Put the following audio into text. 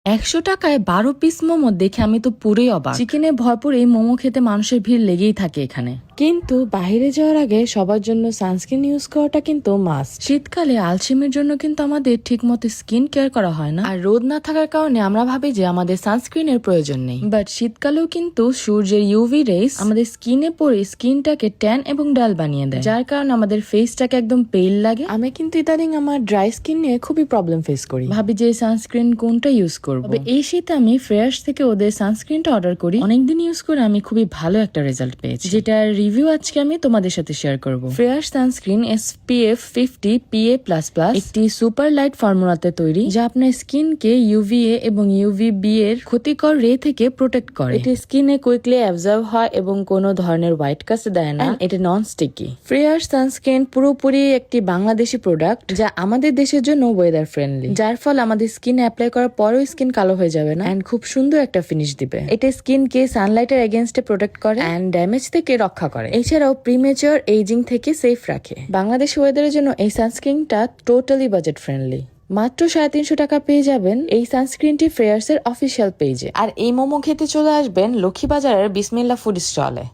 ১০০ টাকায় ১২ পিস মোমো দেখে আমি তো পুরোই অবাক। চিকেনে ভরপুর এই মোমো খেতে মানুষের ভিড় লেগেই থাকে এখানে। কিন্তু বাইরে যাওয়ার আগে সবার জন্য সানস্ক্রিন ইউজ করাটা কিন্তু মাস্ট। শীতকালে আলসেমির জন্য কিন্তু আমাদের ঠিক মতো স্কিন কেয়ার করা হয় না, আর রোদ না থাকার কারণে আমরা ভাবি যে আমাদের সানস্ক্রিনের প্রয়োজন নেই। বাট শীতকালেও কিন্তু সূর্যের ইউভি রেস আমাদের স্কিনে পড়ে স্কিনটাকে ট্যান এবং ডাল বানিয়ে দেয়, যার কারণে আমাদের ফেসটাকে একদম পেল লাগে। আমি কিন্তু ইদানিং আমার ড্রাই স্কিন নিয়ে খুবই প্রবলেম ফেস করি, ভাবি যে সানস্ক্রিন কোনটা ইউজ করব। তবে এই শীতে আমি ফ্রেশ থেকে ওদের সানস্ক্রিনটা অর্ডার করি। অনেকদিন ইউজ করে আমি খুবই ভালো একটা রেজাল্ট পেয়েছি, যেটা রিভিউ আজকে আমি তোমাদের সাথে শেয়ার করব। ফ্রেশ সানস্ক্রিন SPF 50 PA++, একটি সুপার লাইট ফর্মুলাতে তৈরি, যা আপনার স্কিনকে UVA এবং UVB এর ক্ষতিকর রে থেকে প্রোটেক্ট করে। এটি স্কিনে কুইকলি অ্যাবজর্ব হয় এবং কোনো ধরনের হোয়াইট কাস্ট দেয় না। এটা নন স্টিকি। ফ্রেশ সানস্ক্রিন পুরোপুরি একটি বাংলাদেশি প্রোডাক্ট, যা আমাদের দেশের জন্য ওয়েদার ফ্রেন্ডলি, যার ফলে আমাদের স্কিনে অ্যাপ্লাই করার পরেও স্কিন কালো হয়ে যাবে না এন্ড খুব সুন্দর একটা ফিনিশ দিবে। এটা স্কিনকে সানলাইটের এগেইনস্টে প্রোটেক্ট করে এন্ড ড্যামেজ থেকে রক্ষা করে। এছাড়াও প্রিমেচার এইজিং থেকে সেফ রাখে। বাংলাদেশ ওয়েদারের জন্য এই সানস্ক্রিনটা টোটালি বাজেট ফ্রেন্ডলি। মাত্র 350 টাকা পেয়ে যাবেন এই সানস্ক্রিনটি ফ্রেয়ার্স এর অফিসিয়াল পেজে। আর এই মোমো খেতে চলে আসবেন লক্ষ্মীবাজারের বিসমিল্লাহ ফুড স্টলে।